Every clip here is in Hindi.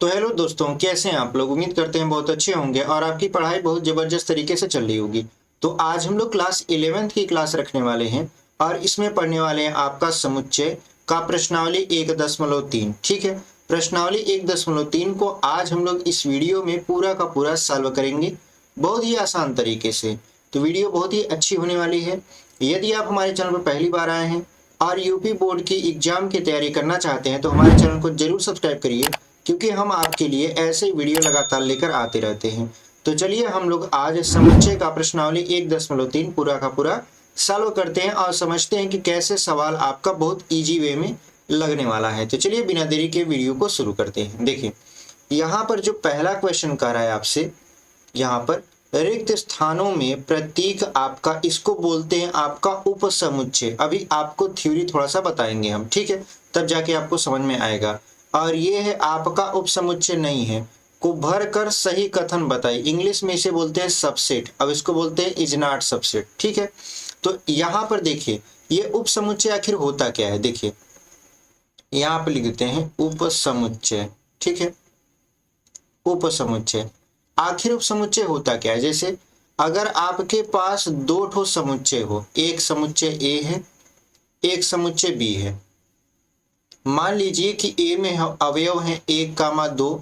तो हेलो दोस्तों, कैसे हैं आप लोग। उम्मीद करते हैं बहुत अच्छे होंगे और आपकी पढ़ाई बहुत ज़बरदस्त तरीके से चल रही होगी। तो आज हम लोग क्लास 11th की क्लास रखने वाले हैं और इसमें पढ़ने वाले हैं आपका समुच्चय का प्रश्नावली 1.3। ठीक है, प्रश्नावली 1.3 को आज हम लोग इस वीडियो में पूरा का पूरा सॉल्व करेंगे बहुत ही आसान तरीके से। तो वीडियो बहुत ही अच्छी होने वाली है। यदि आप हमारे चैनल पर पहली बार आए हैं और यूपी बोर्ड की एग्जाम की तैयारी करना चाहते हैं तो हमारे चैनल को जरूर सब्सक्राइब करिए, क्योंकि हम आपके लिए ऐसे वीडियो लगातार लेकर आते रहते हैं। तो चलिए हम लोग आज समुच्चय का प्रश्नावली 1.3 पूरा का पूरा सॉल्व करते हैं और समझते हैं कि कैसे सवाल आपका बहुत इजी वे में लगने वाला है। तो चलिए बिना देरी के वीडियो को शुरू करते हैं। देखिए यहाँ पर जो पहला क्वेश्चन कर रहा है आपसे, यहाँ पर रिक्त स्थानों में प्रतीक आपका, इसको बोलते हैं आपका उपसमुच्चय। अभी आपको थ्योरी थोड़ा सा बताएंगे हम, ठीक है, तब जाके आपको समझ में आएगा। और ये है आपका उपसमुच्चय नहीं है, को भर कर सही कथन बताइए। इंग्लिश में इसे बोलते हैं सबसेट, अब इसको बोलते हैं इज नॉट सबसेट। ठीक है, तो यहाँ पर देखिए ये उपसमुच्चय आखिर होता क्या है। देखिए यहाँ पर लिख देते हैं उपसमुच्चय। ठीक है, उपसमुच्चय आखिर उपसमुच्चय होता क्या है। जैसे अगर आपके पास दो ठो समुच्चय हो, एक समुच्चय ए है एक समुच्चय बी है। मान लीजिए कि ए में अवयव है 1, 2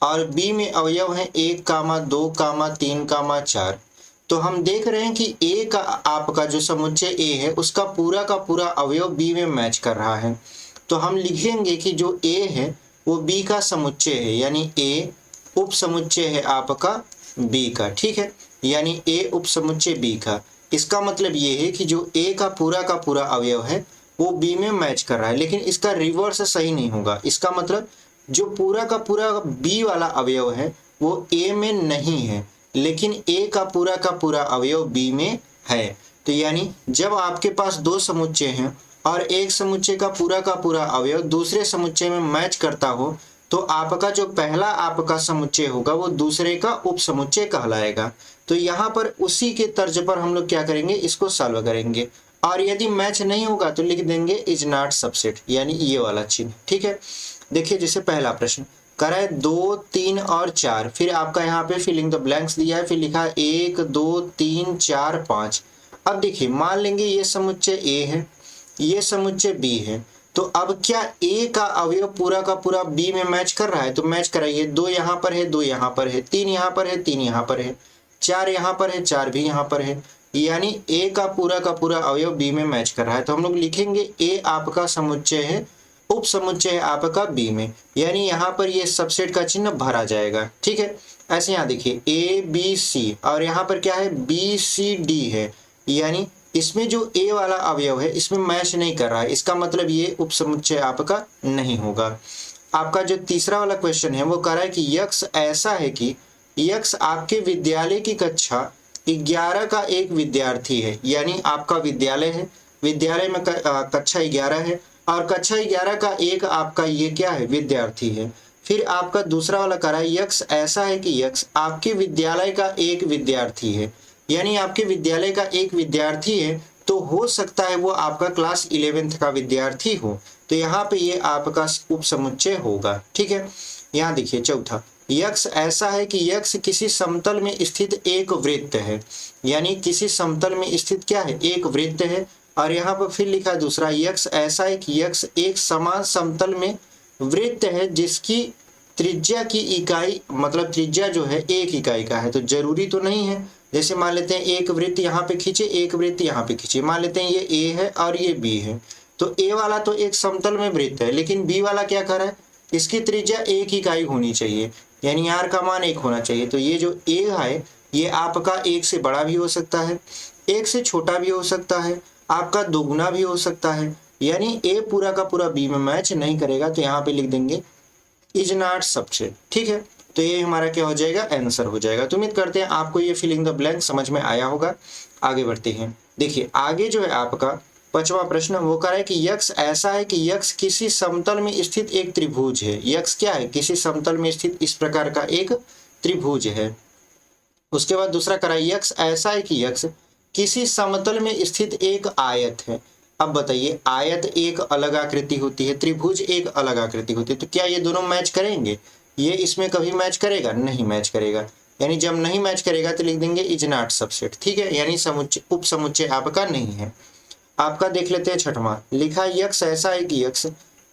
और बी में अवयव है 1, 2, 3, 4। तो हम देख रहे हैं कि ए का आपका जो समुच्चय ए है उसका पूरा का पूरा अवयव बी में मैच कर रहा है। तो हम लिखेंगे कि जो ए है वो बी का समुच्चय है, यानी ए उपसमुच्चय है आपका बी का। ठीक है, यानी ए उपसमुच्चय बी का। इसका मतलब ये है कि जो ए का पूरा अवयव है वो बी में मैच कर रहा है, लेकिन इसका रिवर्स सही नहीं होगा। इसका मतलब जो पूरा का पूरा बी वाला अवयव है वो ए में नहीं है, लेकिन ए का पूरा अवयव बी में है। तो यानी जब आपके पास दो समुच्चय हैं और एक समुच्चय का पूरा अवयव दूसरे समुच्चय में मैच करता हो, तो आपका जो पहला आपका समुच्चय होगा वो दूसरे का उपसमुच्चय कहलाएगा। तो यहाँ पर उसी के तर्ज पर हम लोग क्या करेंगे, इसको सॉल्व करेंगे। और यदि मैच नहीं होगा तो लिख देंगे इज नॉट सबसेट, यानी ये वाला चिन्ह। ठीक है, देखिए जैसे पहला प्रश्न कर है 2, 3 और 4, फिर आपका यहाँ पे फिलिंग द ब्लैंक्स दिया है, फिर लिखा है 1, 2, 3, 4, 5। अब देखिए मान लेंगे ये समुच्चय ए है ये समुच्चय बी है, तो अब क्या ए का अवयव पूरा का पूरा बी में मैच कर रहा है। तो मैच कराइए, 2 यहाँ पर है 2 यहाँ पर है, 3 यहाँ पर है 3 यहाँ पर है, 4 यहाँ पर है 4 भी यहाँ पर है, यानी ए का पूरा अवयव बी में मैच कर रहा है। तो हम लोग लिखेंगे ए आपका समुच्चय है, उप समुच्चय है आपका बी में, यानी यहाँ पर ये सबसेट का चिन्ह भरा जाएगा। ठीक है, ऐसे यहाँ देखिए ए बी सी और यहाँ पर क्या है बी सी डी है, यानी इसमें जो ए वाला अवयव है इसमें मैच नहीं कर रहा है। इसका मतलब ये उप समुच्चय आपका नहीं होगा। आपका जो तीसरा वाला क्वेश्चन है वो कह रहा है कि यक्ष ऐसा है कि यक्ष आपके विद्यालय की कक्षा 11 का एक विद्यार्थी है, यानी आपका विद्यालय है, विद्यालय में कक्षा 11 है और कक्षा 11 का एक आपका ये क्या है विद्यार्थी है। फिर आपका दूसरा वाला कह रहा है यक्ष ऐसा है कि यक्ष आपके विद्यालय का एक विद्यार्थी है, यानी आपके विद्यालय का एक विद्यार्थी है तो हो सकता है वो आपका क्लास 11th का विद्यार्थी हो। तो यहाँ पे ये आपका उपसमुच्चय होगा। ठीक है, यहाँ देखिए चौथा यक्ष ऐसा है कि यक्ष किसी समतल में स्थित एक वृत्त है, यानी किसी समतल में स्थित क्या है एक वृत्त है। और यहाँ पर फिर लिखा है दूसरा यक्ष ऐसा है कि यक्ष एक समान समतल में वृत्त है जिसकी त्रिज्या की इकाई, मतलब त्रिज्या जो है 1 इकाई का है। तो जरूरी तो नहीं है, जैसे मान लेते हैं एक वृत्त यहाँ पे खींचे एक वृत्त यहाँ पे खींचे, मान लेते हैं ये ए है और ये बी है, तो ए वाला तो एक समतल में वृत्त है, लेकिन बी वाला क्या कर रहा है इसकी त्रिज्या 1 इकाई होनी चाहिए, यानी आर का मान 1 होना चाहिए। तो ये जो ए है ये आपका 1 से बड़ा भी हो सकता है, 1 से छोटा भी हो सकता है, आपका दोगुना भी हो सकता है, यानी ए पूरा का पूरा बी में मैच नहीं करेगा। तो यहाँ पे लिख देंगे इज नॉट सबसेट। ठीक है, तो ये हमारा क्या हो जाएगा आंसर हो जाएगा। तो उम्मीद करते हैं आपको ये फिलिंग द ब्लैंक समझ में आया होगा। आगे बढ़ते हैं। देखिए आगे जो है आपका 5वां प्रश्न वो कह रहा है कि यक्ष ऐसा है कि यक्ष किसी समतल में स्थित एक त्रिभुज है। यक्ष क्या है किसी समतल में स्थित इस प्रकार का एक त्रिभुज है। उसके बाद दूसरा कह रहा है यक्ष ऐसा है कि यक्ष किसी समतल में स्थित एक आयत है। अब बताइए आयत एक अलग आकृति होती है, त्रिभुज एक अलग आकृति होती है, तो क्या ये दोनों मैच करेंगे। ये इसमें कभी मैच करेगा? नहीं मैच करेगा। यानी जब नहीं मैच करेगा तो लिख देंगे इज नॉट सबसेट। ठीक है, यानी समुच्चय उप समुच्चय आपका नहीं है। आपका देख लेते हैं छठवां, लिखा यक्ष ऐसा है कि यक्ष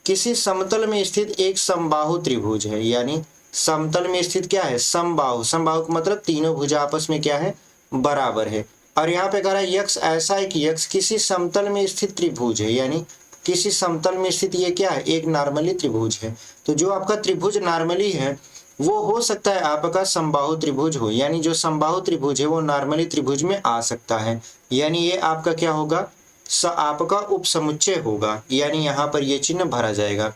किसी समतल में स्थित एक समबाहु त्रिभुज है। यानी समतल में स्थित क्या है? समबाहु। समबाहु का मतलब तीनों भुजा आपस में क्या है? बराबर है। और यहाँ पे कह रहा है यक्ष ऐसा है कि यक्ष किसी समतल में स्थित त्रिभुज है। यानी किसी समतल में स्थित ये क्या है? एक नॉर्मली त्रिभुज है। तो जो आपका त्रिभुज नॉर्मली है वो हो सकता है आपका समबाहु त्रिभुज हो। यानी जो समबाहु त्रिभुज है वो नॉर्मली त्रिभुज में आ सकता है। यानी ये आपका क्या होगा? आपका उपसमुच्चय होगा। यानी यहाँ पर ये चिन्ह भरा जाएगा।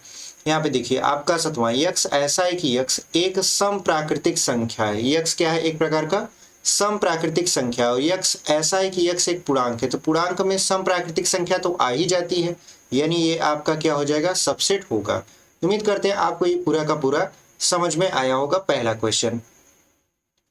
यहाँ पे देखिए आपका सातवां, यक्ष ऐसा है कि यक्ष एक सम प्राकृतिक संख्या है। यक्ष क्या है? एक प्रकार का सम प्राकृतिक संख्या। और यक्ष ऐसा है कि यक्ष एक पूर्णांक है। तो पूर्णांक में सम प्राकृतिक संख्या तो आ ही जाती है। यानी ये आपका क्या हो जाएगा? सबसेट होगा। उम्मीद करते हैं आपको ये पूरा का पूरा समझ में आया होगा पहला क्वेश्चन।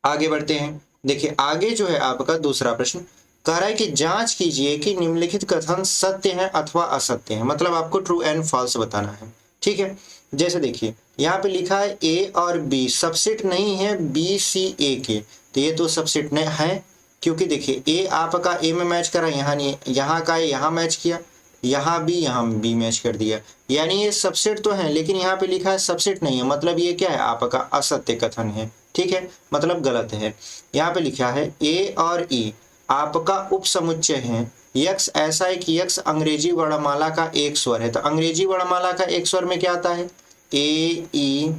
आगे बढ़ते हैं। देखिए आगे जो है आपका दूसरा प्रश्न कह रहा है कि जांच कीजिए कि निम्नलिखित कथन सत्य है अथवा असत्य है। मतलब आपको ट्रू एंड फॉल्स बताना है। ठीक है, जैसे देखिए यहाँ पे लिखा है ए और बी सबसेट नहीं है बी सी ए के। तो ये तो सबसेट नहीं है, क्योंकि देखिए ए आपका ए में मैच करा, यहाँ नहीं, यहाँ का यहाँ मैच किया, यहाँ बी मैच कर दिया। यानी ये सबसेट तो है, लेकिन यहाँ पे लिखा है सबसेट नहीं है। मतलब ये क्या है? आपका असत्य कथन है। ठीक है, मतलब गलत है। यहाँ पे लिखा है ए और ई आपका उपसमुच्चय है। यक्ष ऐसा है कि यक्ष अंग्रेजी वर्णमाला का एक स्वर है। तो अंग्रेजी वर्णमाला का एक स्वर में क्या आता है? ए ई,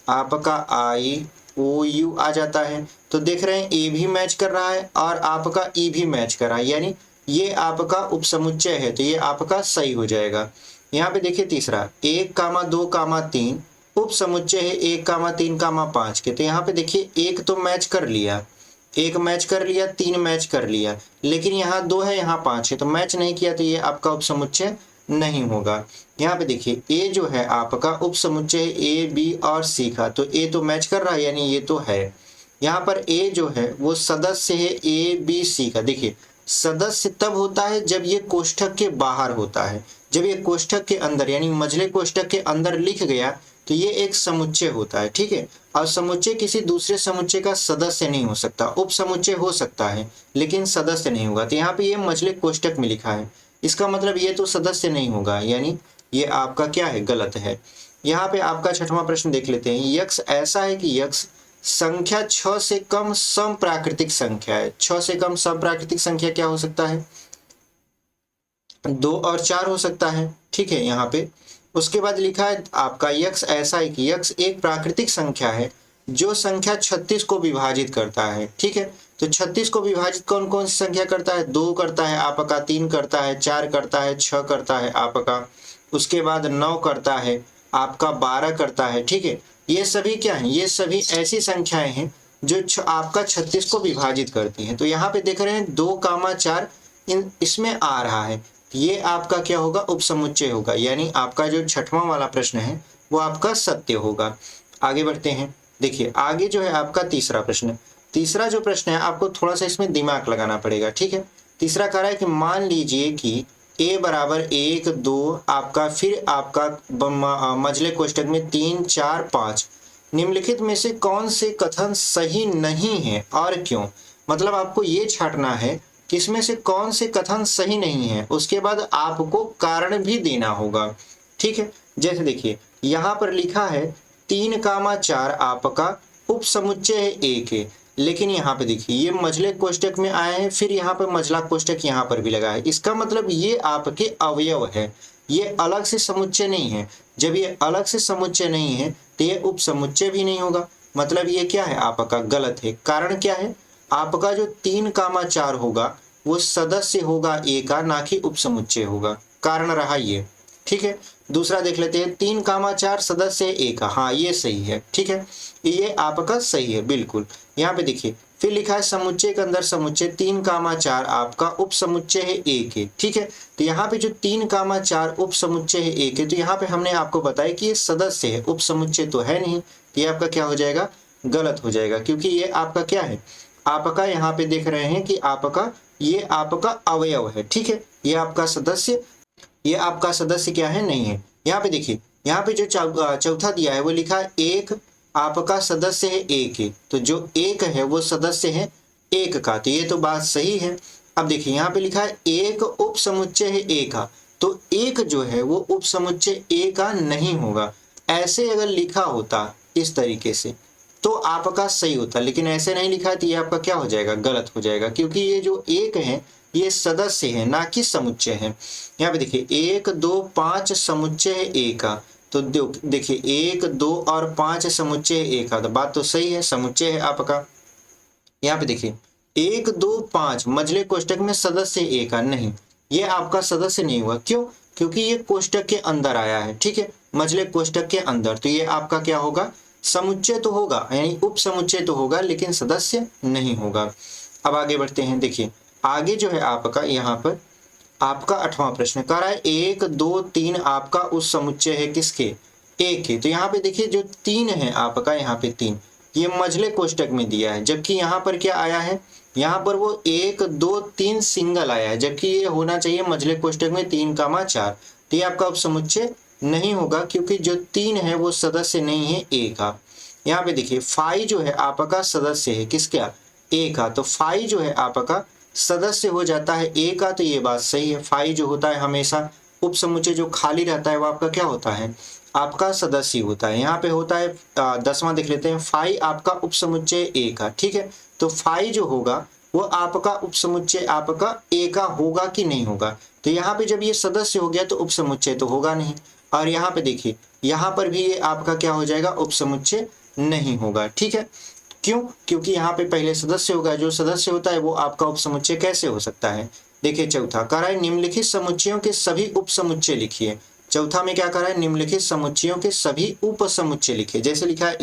आपका आई ओ यू आ जाता है। तो देख रहे हैं ए भी मैच कर रहा है और आपका ई भी मैच कर रहा है। यानी ये आपका उपसमुच्चय है। तो ये आपका सही हो जाएगा। यहाँ पे देखिए तीसरा, 1, 2, 3 उपसमुच्चय है 1, 3, 5 के। तो यहाँ पे देखिए एक तो मैच कर लिया, एक मैच कर लिया, 3 मैच कर लिया, लेकिन यहाँ 2 है, यहाँ 5 है, तो मैच नहीं किया। तो ये आपका उपसमुच्चय नहीं होगा। यहाँ पे देखिए ए जो है आपका उपसमुच्चय ए बी और सी का। तो ए तो मैच कर रहा है, यानी ये तो है। यहाँ पर ए जो है वो सदस्य है ए बी सी का। देखिए सदस्य तब होता है जब ये कोष्ठक के बाहर होता है। जब ये कोष्ठक के अंदर यानी मझले कोष्ठक के अंदर लिख गया तो ये एक समुच्चय होता है। ठीक है, और समुच्चय किसी दूसरे समुच्चय का सदस्य नहीं हो सकता। उपसमुच्चय हो सकता है लेकिन सदस्य नहीं होगा। तो यहाँ पे ये मझले कोष्ठक में लिखा है, इसका मतलब ये तो सदस्य नहीं होगा। यानी ये आपका क्या है? गलत है। यहाँ पे आपका छठवां प्रश्न देख लेते हैं। यक्ष ऐसा है कि यक्ष संख्या 6 से कम सम प्राकृतिक संख्या है। 6 से कम सम प्राकृतिक संख्या क्या हो सकता है? 2 और 4 हो सकता है। ठीक है, यहाँ पे उसके बाद लिखा है आपका यक्ष ऐसा है कि यक्ष एक प्राकृतिक संख्या है जो संख्या 36 को विभाजित करता है। ठीक है, तो 36 को विभाजित कौन कौन सी संख्या करता है? 2 करता है आपका, 3 करता है, 4 करता है, 6 करता है आपका, उसके बाद 9 करता है आपका, 12 करता है। ठीक है, ये सभी क्या है? ये सभी ऐसी संख्याएं हैं जो आपका 36 को विभाजित करती हैं। तो यहाँ पे देख रहे हैं 2, 4 इसमें आ रहा है। ये आपका क्या होगा? उपसमुच्चय होगा। यानी आपका जो छठवां वाला प्रश्न है वो आपका सत्य होगा। आगे बढ़ते हैं। देखिए आगे जो है आपका तीसरा प्रश्न। तीसरा जो प्रश्न है आपको थोड़ा सा इसमें दिमाग लगाना पड़ेगा। ठीक है, तीसरा कह रहा है कि मान लीजिए कि a बराबर 1, 2 आपका, फिर आपका मझले कोष्ठक में 3, 4, 5 निम्नलिखित में से कौन से कथन सही नहीं है और क्यों? मतलब आपको ये छांटना है कि इसमें से कौन से कथन सही नहीं है, उसके बाद आपको कारण भी देना होगा। ठीक है, जैसे देखिए यहाँ पर लिखा है 3, 4 आपका उपसमुच्चय है ए के, लेकिन यहाँ पे देखिए ये मझले कोष्ठक में आए हैं, फिर यहाँ पर मझला कोष्ठक यहाँ पर भी लगा है। इसका मतलब ये आपके अवयव है, ये अलग से समुच्चय नहीं है। जब ये अलग से समुच्चय नहीं है तो ये उपसमुच्चय भी नहीं होगा। मतलब ये क्या है? आपका गलत है। कारण क्या है? आपका जो 3, 4 होगा वो सदस्य होगा ए का, ना कि उपसमुच्चय होगा। कारण रहा ये। ठीक है, दूसरा देख लेते हैं 3, 4 सदस्य ए का। हाँ ये सही है। ठीक है, ये आपका सही है बिल्कुल। यहाँ पे देखिए फिर लिखा है समुच्चय के अंदर समुच्चय 3, 4 आपका उपसमुच्चय है ए के। ठीक है, तो यहाँ पे जो 3, 4 उपसमुच्चय है ए के, तो यहाँ पे हमने आपको बताया कि ये सदस्य है, उपसमुच्चय तो है नहीं। ये आपका क्या हो जाएगा? गलत हो जाएगा, क्योंकि ये आपका क्या है? आपका यहाँ पे देख रहे हैं कि आपका ये आपका अवयव है। ठीक है, ये आपका सदस्य, ये आपका सदस्य क्या है? नहीं है। यहाँ पे देखिए यहाँ पे जो चौथा दिया है वो लिखा है 1, आपका सदस्य है एक ही, तो जो एक है वो सदस्य है एक का, तो ये तो बात सही है। अब देखिए यहाँ पे लिखा है एक उप समुच्चय है ए का, तो एक जो है वो उप समुच्चय ए का नहीं होगा। ऐसे अगर लिखा होता इस तरीके से तो आपका सही होता, लेकिन ऐसे नहीं लिखा है तो ये आपका क्या हो जाएगा, गलत हो जाएगा, क्योंकि ये जो एक है ये सदस्य है ना कि समुच्चय है। यहाँ पे देखिए 1 2 5 समुच्चय है ए का, तो देखिए 1 2 और 5 समुच्चय है ए का, तो बात तो सही है, समुच्चय है आपका। यहाँ पे देखिए 1 2 5 मझले कोष्टक में सदस्य ए का, नहीं, ये आपका सदस्य नहीं हुआ। क्यों? क्योंकि ये कोष्टक के अंदर आया है, ठीक है, मझले कोष्टक के अंदर, तो ये आपका क्या होगा, समुच्चय तो होगा, यानी उप समुच्चय तो होगा, लेकिन सदस्य नहीं होगा। अब आगे बढ़ते हैं। देखिए आगे जो है आपका यहाँ पर आपका 8वां प्रश्न कह रहा है 1 2 3 आपका उस समुच्चय है किसके, एक के। तो यहाँ पे देखिए जो 3 है आपका, यहाँ पे 3 ये मझले कोष्टक में दिया है, जबकि यहाँ पर क्या आया है, यहाँ पर वो 1 2 3 सिंगल आया है, जबकि ये होना चाहिए मझले कोष्टक में 3 4। तो ये आपका उपसमुच्चय नहीं होगा, क्योंकि जो 3 है वो सदस्य नहीं है ए का। यहाँ पे देखिए फाई जो है आपका सदस्य है किसका, ए का, तो फाई जो है आपका सदस्य हो जाता है ए का, तो ये बात सही है। फाई जो होता है हमेशा उपसमुच्चय जो खाली रहता है वो आपका क्या होता है, आपका सदस्य होता है। यहाँ पे होता है 10वां देख लेते हैं, फाई आपका उपसमुच्चय ए का, ठीक है, तो फाई जो होगा वो आपका उपसमुच्चय आपका ए का होगा कि नहीं होगा, तो यहाँ पे जब ये सदस्य हो गया तो उपसमुच्चय तो होगा नहीं। और यहाँ पे देखिए यहाँ पर भी ये आपका क्या हो जाएगा, उपसमुच्चय नहीं होगा, ठीक है। क्यों? क्योंकि यहाँ पे पहले सदस्य होगा, जो सदस्य होता है वो आपका उपसमुच्चय कैसे हो सकता है। देखिए चौथा कह रहा है निम्नलिखित समुच्चयों के सभी उपसमुच्चय लिखिए। चौथा में क्या कर रहा है, निम्नलिखित समुच्चयों के सभी उपसमुच्चय लिखिए। जैसे लिखा है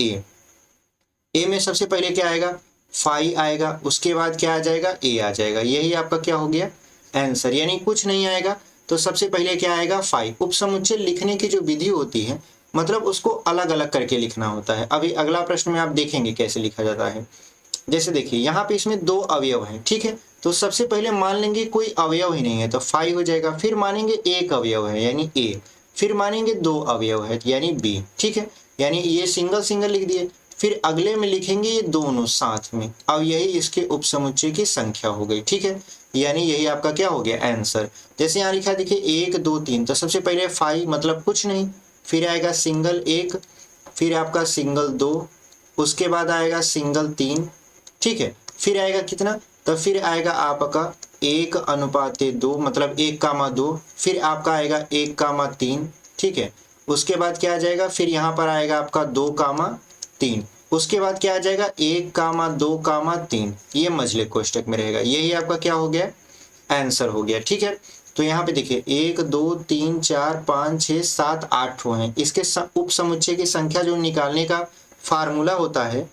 ए में सबसे पहले क्या आएगा, फाई आएगा, उसके बाद क्या आ जाएगा, ए आ जाएगा, यही आपका क्या हो गया आंसर, यानी कुछ नहीं आएगा तो सबसे पहले क्या आएगा, फाई। उपसमुच्चय लिखने की जो विधि होती है, मतलब उसको अलग अलग करके लिखना होता है। अभी अगला प्रश्न में आप देखेंगे कैसे लिखा जाता है। जैसे देखिए यहाँ पे इसमें 2 अवयव हैं, ठीक है, तो सबसे पहले मान लेंगे कोई अवयव ही नहीं है तो फाई हो जाएगा, फिर मानेंगे एक अवयव है यानी ए, फिर मानेंगे 2 अवयव है यानी बी, ठीक है, यानी ये सिंगल सिंगल लिख दिए, फिर अगले में लिखेंगे ये दोनों साथ में, अब यही इसके उपसमुच्चय की संख्या हो गई, ठीक है, यानी यही आपका क्या हो गया आंसर। जैसे यहाँ लिखा है देखिए 1 2 3, तो सबसे पहले फाई मतलब कुछ नहीं, फिर आएगा सिंगल 1, फिर आपका सिंगल 2, उसके बाद आएगा सिंगल 3, ठीक है, फिर आएगा कितना, तो फिर आएगा आपका 1:2 मतलब 1,2, फिर आपका आएगा 1,3, ठीक है, उसके बाद क्या आ जाएगा, फिर यहाँ पर आएगा आपका 2,3, उसके बाद क्या आ जाएगा 1,2,3, ये मझले कोष्टक में रहेगा, यही आपका क्या हो गया आंसर हो गया, ठीक है। तो यहाँ पे देखिए 1 2 3 4 5 6 7 8 हैं, इसके उपसमुच्चय की संख्या जो निकालने का फार्मूला होता है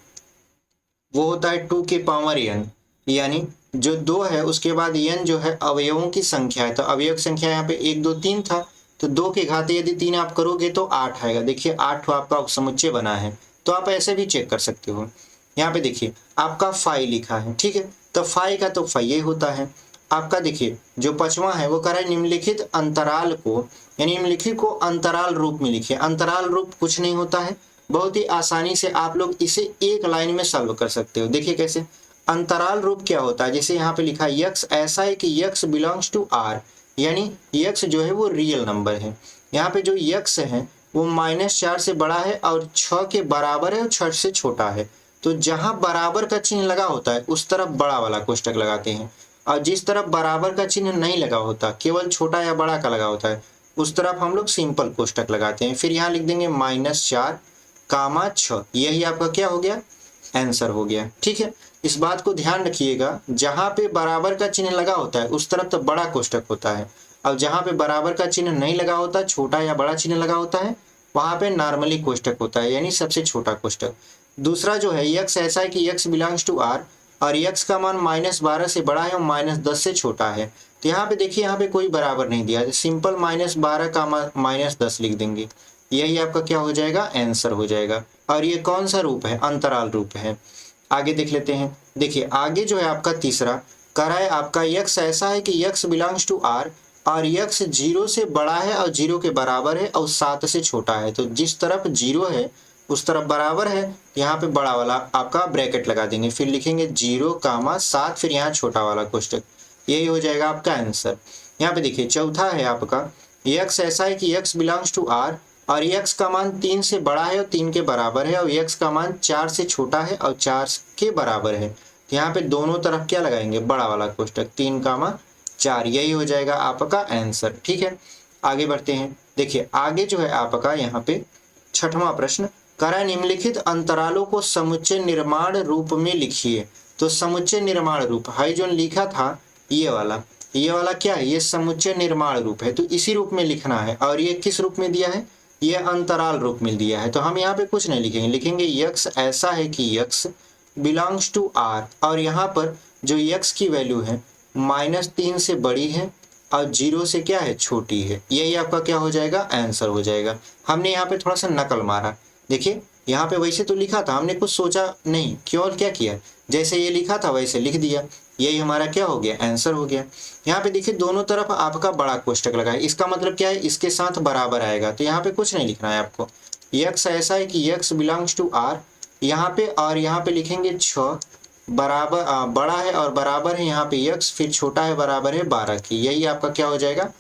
वो होता है 2 के पावर n, यानी जो 2 है उसके बाद n जो है अवयवों की संख्या है, तो अवयव की संख्या यहाँ पे 1 2 3 था, तो 2 के घात यदि 3 आप करोगे तो 8 आएगा। देखिए 8 आपका उपसमुच्चय बना है, तो आप ऐसे भी चेक कर सकते हो। यहाँ पे देखिए आपका फाई लिखा है, ठीक है, तो फाई का तो फाई होता है आपका। देखिए जो 5वां है वो कह रहा है निम्नलिखित अंतराल को, यानी निम्नलिखित को अंतराल रूप में लिखिए। अंतराल रूप कुछ नहीं होता है, बहुत ही आसानी से आप लोग इसे एक लाइन में सॉल्व कर सकते हो। देखिए कैसे, अंतराल रूप क्या होता है, जैसे यहाँ पे लिखा है यक्स ऐसा है कि यक्स बिलोंग्स टू आर, यानी यक्स जो है वो रियल नंबर है। यहाँ पे जो यक्स है वो -4 से बड़ा है और 6 के बराबर है और 6 से छोटा है, तो जहाँ बराबर का चिन्ह लगा होता है उस तरफ बड़ा वाला कोष्टक लगाते हैं, और जिस तरफ बराबर का चिन्ह नहीं लगा होता, केवल छोटा या बड़ा का लगा होता है, उस तरफ हम लोग सिंपल कोष्टक लगाते हैं। फिर यहाँ लिख देंगे -4,6, यही आपका क्या हो गया आंसर हो गया, ठीक है। इस बात को ध्यान रखिएगा, जहाँ पे बराबर का चिन्ह लगा होता है उस तरफ तो बड़ा कोष्टक होता है, अब जहाँ पे बराबर का चिन्ह नहीं लगा होता, छोटा या बड़ा चिन्ह लगा होता है, वहाँ पे नॉर्मली कोष्टक होता है, यानी सबसे छोटा कोष्टक। दूसरा जो है यक्स ऐसा है कि यक्स बिलोंग्स टू आर, और यक्स का मान -12 से बड़ा है और -10 से छोटा है, तो यहाँ पे देखिए यहाँ पे कोई बराबर नहीं दिया, सिंपल -12 का -10 लिख देंगे, यही आपका क्या हो जाएगा आंसर हो जाएगा। और ये कौन सा रूप है, अंतराल रूप है। आगे देख लेते हैं। देखिए आगे जो है आपका तीसरा कह रहा है आपका यक्स ऐसा है कि यक्स बिलोंग्स टू आर, और यक्स 0 से बड़ा है और 0 के बराबर है और 7 से छोटा है, तो जिस तरफ 0 है उस तरफ बराबर है, यहाँ पे बड़ा वाला आपका ब्रैकेट लगा देंगे, फिर लिखेंगे 0, 7, फिर यहाँ छोटा वाला कोष्टक। यही हो जाएगा आपका आंसर। यहाँ पे देखिए चौथा है आपका x ऐसा है कि x बिलोंग्स टू r और x का मान 3 से बड़ा है और 3 के बराबर है और x का मान 4 से छोटा है और 4 के बराबर है। तो यहाँ पे दोनों तरफ क्या लगाएंगे, बड़ा वाला कोष्टक, 3, 4, यही हो जाएगा आपका आंसर। ठीक है, आगे बढ़ते हैं। देखिए आगे जो है आपका यहाँ पे छठवां प्रश्न, करा निम्नलिखित अंतरालों को समुच्चय निर्माण रूप में लिखिए। तो समुच्चय निर्माण रूप है जो लिखा था ये वाला क्या है, ये समुच्चय निर्माण रूप है, तो इसी रूप में लिखना है। और ये किस रूप में दिया है, ये अंतराल रूप में दिया है। तो हम यहाँ पे कुछ नहीं लिखेंगे, लिखेंगे x ऐसा है कि x बिलोंग्स टू r और यहाँ पर जो x की वैल्यू है -3 से बड़ी है और 0 से क्या है, छोटी है। यही आपका क्या हो जाएगा, आंसर हो जाएगा। हमने यहाँ पे थोड़ा सा नकल मारा, देखिए यहाँ पे वैसे तो लिखा था, हमने कुछ सोचा नहीं, क्यों क्या किया, जैसे ये लिखा था वैसे लिख दिया, यही हमारा क्या हो गया, आंसर हो गया। यहाँ पे देखिए दोनों तरफ आपका बड़ा कोष्टक लगा है, इसका मतलब क्या है, इसके साथ बराबर आएगा। तो यहाँ पे कुछ नहीं लिखना है आपको, x ऐसा है कि x बिलोंग्स टू r यहाँ पे, और यहाँ पे लिखेंगे 6 बराबर बड़ा है और बराबर है यहाँ पे x, फिर छोटा है बराबर है 12 की। यही आपका क्या हो जाएगा,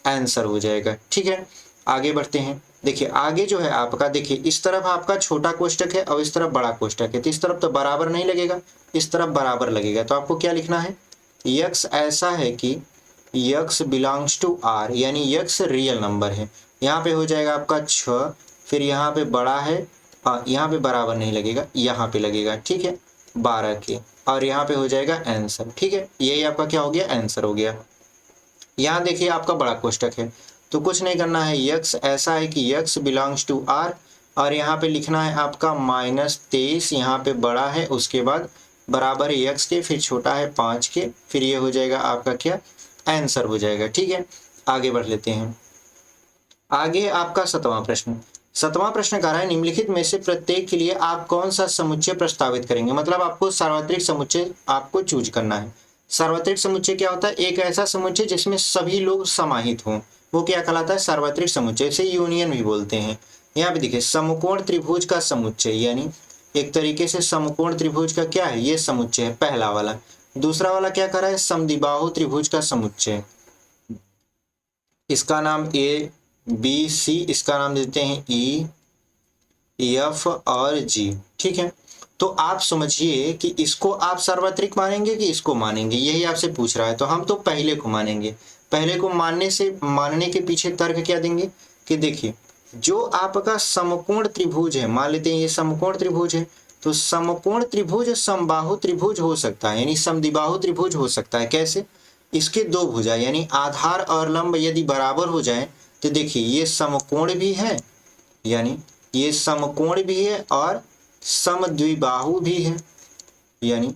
आंसर हो जाएगा। ठीक है, आगे बढ़ते हैं। देखिए आगे जो है आपका, देखिए इस तरफ आपका छोटा कोष्टक है और इस तरफ बड़ा कोष्टक है, तो इस तरफ तो बराबर नहीं लगेगा, इस तरफ बराबर लगेगा। तो आपको क्या लिखना है, x ऐसा है कि x बिलोंग्स टू r, यानी x रियल नंबर है। यहाँ पे हो जाएगा आपका 6, फिर यहाँ पे बड़ा है, यहाँ पे बराबर नहीं लगेगा, यहाँ पे लगेगा। ठीक है, 12 के, और यहाँ पे हो जाएगा आंसर। ठीक है, यही आपका क्या हो गया, आंसर हो गया। यहाँ देखिए आपका बड़ा कोष्टक है, तो कुछ नहीं करना है, x ऐसा है कि x बिलोंग्स टू r और यहाँ पे लिखना है आपका -23, यहाँ पे बड़ा है, उसके बाद बराबर है x के, फिर छोटा है 5 के, फिर ये हो जाएगा आपका क्या, आंसर हो जाएगा। ठीक है, आगे बढ़ लेते हैं। आगे आपका सातवां प्रश्न कह रहा है निम्नलिखित में से प्रत्येक के लिए आप कौन सा समुच्चय प्रस्तावित करेंगे। मतलब आपको सार्वत्रिक समुच्चय आपको चूज करना है। सार्वत्रिक समुच्चय क्या होता है, एक ऐसा समुच्चय जिसमें सभी लोग समाहित हों, वो क्या कहलाता है, सार्वत्रिक समुच्चय। इसे यूनियन भी बोलते हैं। यहाँ पे देखिए समकोण त्रिभुज का समुच्चय, यानी एक तरीके से समकोण त्रिभुज का क्या है, ये समुच्चय है पहला वाला। दूसरा वाला क्या कर रहा है, समद्विबाहु त्रिभुज का समुच्चय, इसका नाम ABC, इसका नाम देते हैं EF और G। ठीक है, तो आप समझिए कि इसको आप सार्वत्रिक मानेंगे कि इसको मानेंगे, यही आपसे पूछ रहा है। तो हम तो पहले को मानेंगे। पहले को मानने के पीछे तर्क क्या देंगे कि देखिए जो आपका समकोण त्रिभुज है, मान लेते हैं ये समकोण त्रिभुज है, तो समकोण त्रिभुज समबाहु त्रिभुज हो सकता है, यानी समद्विबाहु त्रिभुज हो सकता है। कैसे, इसके दो भुजा यानी आधार और लंब यदि बराबर हो जाए, तो देखिए ये समकोण भी है, यानी ये समकोण भी है और समद्विबाहु भी है, यानी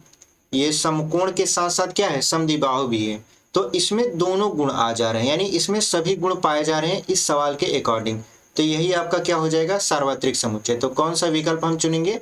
ये समकोण के साथ साथ क्या है, समद्विबाहु भी है। तो इसमें दोनों गुण आ जा रहे हैं, यानी इसमें सभी गुण पाए जा रहे हैं इस सवाल के अकॉर्डिंग। तो यही आपका क्या हो जाएगा, सार्वत्रिक समुच्चय। तो कौन सा विकल्प हम चुनेंगे,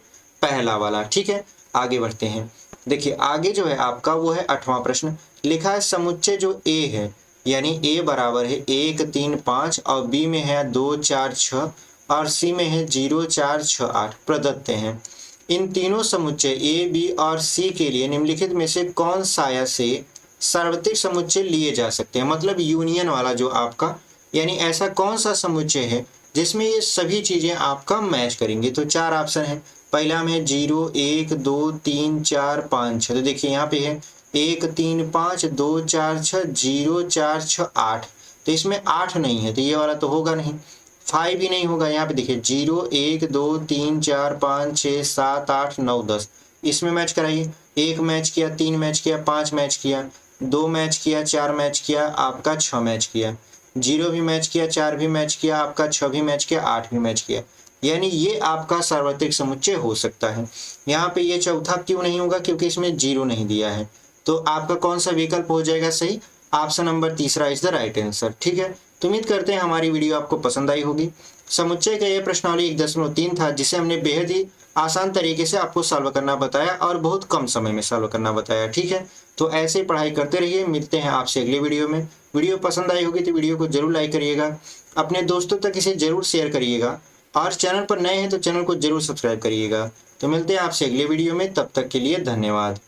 पहला वाला। ठीक है, आगे बढ़ते हैं। देखिए आगे जो है आपका वो है 8वां प्रश्न, लिखा है समुच्चय जो A है, यानी A बराबर है 1, 3, 5 और B में है 2, 4, 6 और C में है 0, 4, 6, 8 प्रदत्त हैं। इन तीनों समुच्चय A, B और C के लिए निम्नलिखित में से कौन साया से सार्वत्रिक समुच्चय लिए जा सकते हैं। मतलब यूनियन वाला जो आपका, यानी ऐसा कौन सा समुच्चय है जिसमें ये सभी चीजें आपका मैच करेंगे। तो 4 ऑप्शन है, पहला में 0, 1, 2, 3, 4, 5, 6। तो देखिए यहाँ पे है 1, 3, 5, 2, 4, 6, 0, 4, 6, 8। तो इसमें 8 नहीं है, तो ये वाला तो होगा नहीं। 5 भी नहीं होगा। यहाँ पे देखिए 0, 1, 2, 3, 4, 5, 6, 7, 8, 9, 10। इसमें मैच कराइए, 1 मैच किया, 3 मैच किया, 5 मैच किया, 2 मैच किया, 4 मैच किया, आपका 6 मैच किया, 0 भी मैच किया, 4 भी मैच किया, आपका 6 भी मैच किया, 8 भी मैच किया, यानी ये आपका सार्वत्रिक समुच्चय हो सकता है। यहाँ पे ये चौथा क्यों नहीं होगा, क्योंकि इसमें 0 नहीं दिया है। तो आपका कौन सा विकल्प हो जाएगा सही, option number 3 is the right answer. ठीक है, तो उम्मीद करते हैं हमारी वीडियो आपको पसंद आई होगी। समुच्चय का यह प्रश्नावली 1.3 था, जिसे हमने बेहद ही आसान तरीके से आपको सॉल्व करना बताया और बहुत कम समय में सॉल्व करना बताया। ठीक है, तो ऐसे ही पढ़ाई करते रहिए। मिलते हैं आपसे अगले वीडियो में। वीडियो पसंद आई होगी तो वीडियो को जरूर लाइक करिएगा, अपने दोस्तों तक इसे जरूर शेयर करिएगा और चैनल पर नए हैं तो चैनल को जरूर सब्सक्राइब करिएगा। तो मिलते हैं आपसे अगले वीडियो में, तब तक के लिए धन्यवाद।